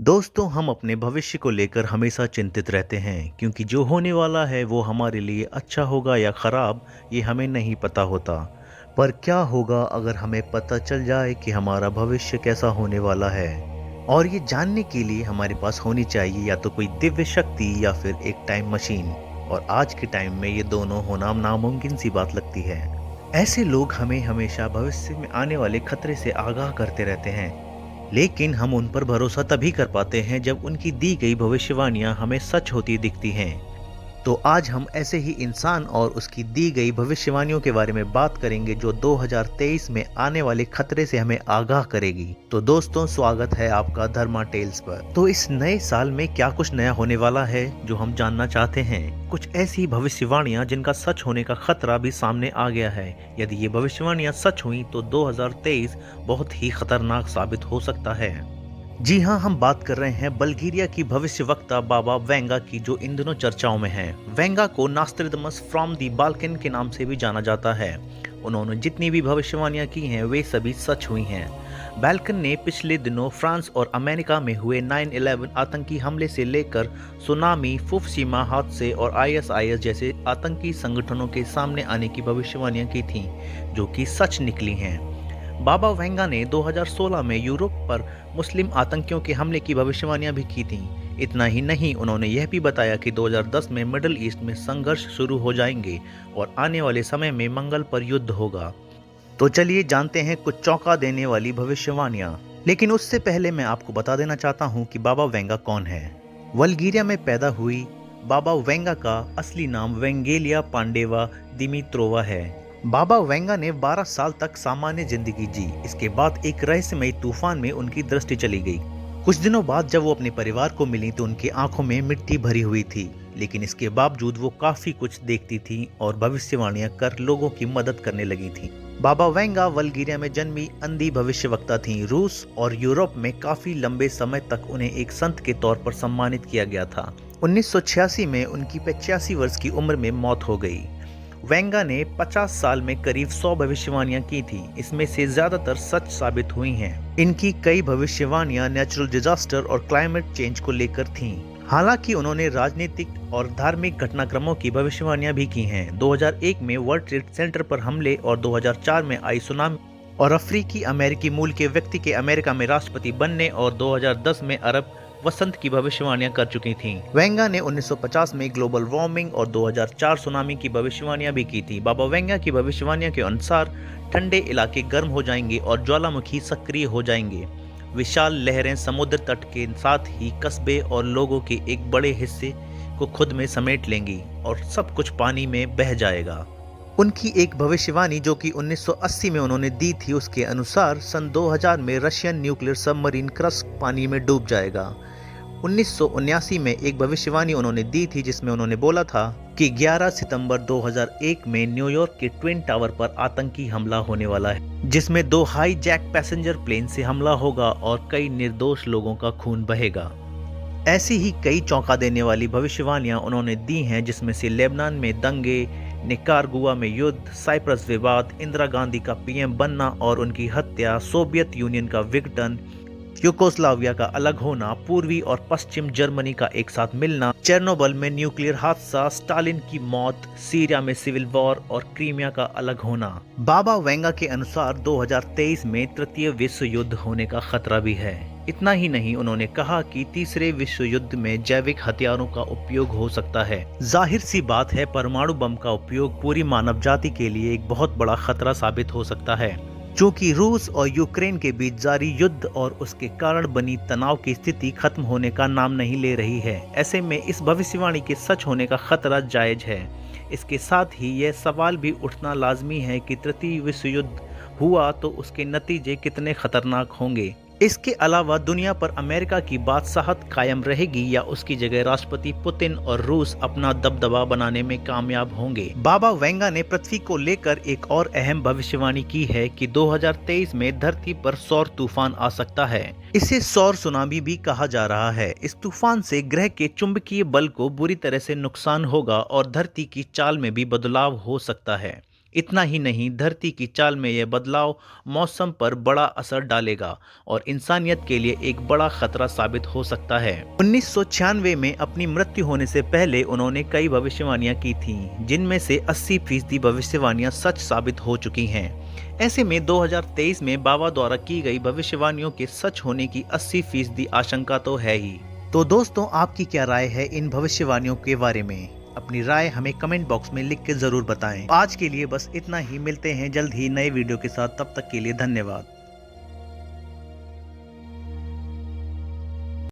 दोस्तों, हम अपने भविष्य को लेकर हमेशा चिंतित रहते हैं क्योंकि जो होने वाला है वो हमारे लिए अच्छा होगा या खराब ये हमें नहीं पता होता। पर क्या होगा अगर हमें पता चल जाए कि हमारा भविष्य कैसा होने वाला है? और ये जानने के लिए हमारे पास होनी चाहिए या तो कोई दिव्य शक्ति या फिर एक टाइम मशीन। और आज के टाइम में ये दोनों होना नामुमकिन सी बात लगती है। ऐसे लोग हमें हमेशा भविष्य में आने वाले खतरे से आगाह करते रहते हैं, लेकिन हम उन पर भरोसा तभी कर पाते हैं जब उनकी दी गई भविष्यवाणियां हमें सच होती दिखती हैं। तो आज हम ऐसे ही इंसान और उसकी दी गई भविष्यवाणियों के बारे में बात करेंगे जो 2023 में आने वाले खतरे से हमें आगाह करेगी। तो दोस्तों, स्वागत है आपका धर्मा टेल्स पर। तो इस नए साल में क्या कुछ नया होने वाला है जो हम जानना चाहते हैं? कुछ ऐसी भविष्यवाणियां जिनका सच होने का खतरा भी सामने आ गया है। यदि ये भविष्यवाणियां सच हुई तो 2023 बहुत ही खतरनाक साबित हो सकता है। जी हाँ, हम बात कर रहे हैं बल्गेरिया की भविष्यवक्ता बाबा वेंगा की, जो इन दिनों चर्चाओं में है। वेंगा को नास्ट्रेडमस फ्रॉम दी बाल्कन के नाम से भी जाना जाता है। उन्होंने जितनी भी भविष्यवाणियां की हैं वे सभी सच हुई हैं। बाल्कन ने पिछले दिनों फ्रांस और अमेरिका में हुए 9/11 आतंकी हमले से लेकर सुनामी, फुकुशिमा हादसे और ISIS जैसे आतंकी संगठनों के सामने आने की भविष्यवाणियां की थीं, जो कि सच निकली हैं। बाबा वेंगा ने 2016 में यूरोप पर मुस्लिम आतंकियों के हमले की भविष्यवाणियां भी की थीं। इतना ही नहीं, उन्होंने यह भी बताया कि 2010 में मिडिल ईस्ट में संघर्ष शुरू हो जाएंगे और आने वाले समय में मंगल पर युद्ध होगा। तो चलिए जानते हैं कुछ चौंका देने वाली भविष्यवाणियां। लेकिन उससे पहले मैं आपको बता देना चाहता हूं कि बाबा वेंगा कौन है। बल्गेरिया में पैदा हुई बाबा वेंगा का असली नाम वेंगेलिया पांडेवा दिमित्रोवा है। बाबा वेंगा ने 12 साल तक सामान्य जिंदगी जी। इसके बाद एक रहस्यमयी तूफान में उनकी दृष्टि चली गई। कुछ दिनों बाद जब वो अपने परिवार को मिली तो उनकी आंखों में मिट्टी भरी हुई थी, लेकिन इसके बावजूद वो काफी कुछ देखती थी और भविष्यवाणियां कर लोगों की मदद करने लगी थी। बाबा वेंगा बल्गेरिया में जन्मी अंधी भविष्यवक्ता थी। रूस और यूरोप में काफी लंबे समय तक उन्हें एक संत के तौर पर सम्मानित किया गया था। 1986 में उनकी 85 वर्ष की उम्र में मौत हो गई। वेंगा ने 50 साल में करीब 100 भविष्यवाणियां की थी। इसमें से ज्यादातर सच साबित हुई हैं। इनकी कई भविष्यवाणियां नेचुरल डिजास्टर और क्लाइमेट चेंज को लेकर थीं। हालांकि उन्होंने राजनीतिक और धार्मिक घटनाक्रमों की भविष्यवाणियां भी की हैं। 2001 में वर्ल्ड ट्रेड सेंटर पर हमले और 2004 में आई सुनामी और अफ्रीकी अमेरिकी मूल के व्यक्ति के अमेरिका में राष्ट्रपति बनने और 2010 में अरब वसंत की भविष्यवाणियां कर चुकी थीं। वेंगा ने 1950 में ग्लोबल वार्मिंग और 2004 सुनामी की भविष्यवाणियां भी की थी। बाबा वेंगा की भविष्यवाणियों के अनुसार ठंडे इलाके गर्म हो जाएंगे और ज्वालामुखी सक्रिय हो जाएंगे। विशाल लहरें समुद्र तट के साथ ही कस्बे और लोगों के एक बड़े हिस्से को खुद में समेट लेंगी और सब कुछ पानी में बह जाएगा। उनकी एक भविष्यवाणी जो कि 1980 में उन्होंने दी थी, उसके अनुसार सन 2000 में रशियन न्यूक्लियर सबमरीन क्रस्ट पानी में डूब जाएगा। 1979 में एक भविष्यवाणी उन्होंने दी थी जिसमें उन्होंने बोला था कि 11 सितंबर 2001 में न्यूयॉर्क के ट्विन टावर पर आतंकी हमला होने वाला है, जिसमें 2 हाई जैक पैसेंजर प्लेन से हमला होगा और कई निर्दोष लोगों का खून बहेगा। ऐसी ही कई चौंका देने वाली भविष्यवाणियां उन्होंने दी हैं, जिसमें से लेबनान में दंगे, निकारागुआ में युद्ध, साइप्रस विवाद, इंदिरा गांधी का PM बनना और उनकी हत्या, सोवियत यूनियन का विघटन, यूगोस्लाविया का अलग होना, पूर्वी और पश्चिम जर्मनी का एक साथ मिलना, चेर्नोबिल में न्यूक्लियर हादसा, स्टालिन की मौत, सीरिया में सिविल वॉर और क्रीमिया का अलग होना। बाबा वेंगा के अनुसार 2023 में तृतीय विश्व युद्ध होने का खतरा भी है। इतना ही नहीं, उन्होंने कहा कि तीसरे विश्व युद्ध में जैविक हथियारों का उपयोग हो सकता है। जाहिर सी बात है, परमाणु बम का उपयोग पूरी मानव जाति के लिए एक बहुत बड़ा खतरा साबित हो सकता है। चूंकि रूस और यूक्रेन के बीच जारी युद्ध और उसके कारण बनी तनाव की स्थिति खत्म होने का नाम नहीं ले रही है, ऐसे में इस भविष्यवाणी के सच होने का खतरा जायज है। इसके साथ ही यह सवाल भी उठना लाजमी है कि तृतीय विश्व युद्ध हुआ तो उसके नतीजे कितने खतरनाक होंगे। इसके अलावा दुनिया पर अमेरिका की बादशाहत कायम रहेगी या उसकी जगह राष्ट्रपति पुतिन और रूस अपना दबदबा बनाने में कामयाब होंगे। बाबा वेंगा ने पृथ्वी को लेकर एक और अहम भविष्यवाणी की है कि 2023 में धरती पर सौर तूफान आ सकता है। इसे सौर सुनामी भी कहा जा रहा है। इस तूफान से ग्रह के चुंबकीय बल को बुरी तरह से नुकसान होगा और धरती की चाल में भी बदलाव हो सकता है। इतना ही नहीं, धरती की चाल में यह बदलाव मौसम पर बड़ा असर डालेगा और इंसानियत के लिए एक बड़ा खतरा साबित हो सकता है। 1996 में अपनी मृत्यु होने से पहले उन्होंने कई भविष्यवाणियां की थीं, जिनमें से 80% भविष्यवाणियां सच साबित हो चुकी हैं। ऐसे में 2023 में बाबा द्वारा की गई भविष्यवाणियों के सच होने की 80% आशंका तो है ही। तो दोस्तों, आपकी क्या राय है इन भविष्यवाणियों के बारे में? अपनी राय हमें कमेंट बॉक्स में लिख के जरूर बताएं। आज के लिए बस इतना ही, मिलते हैं जल्द ही नए वीडियो के साथ, तब तक के लिए धन्यवाद।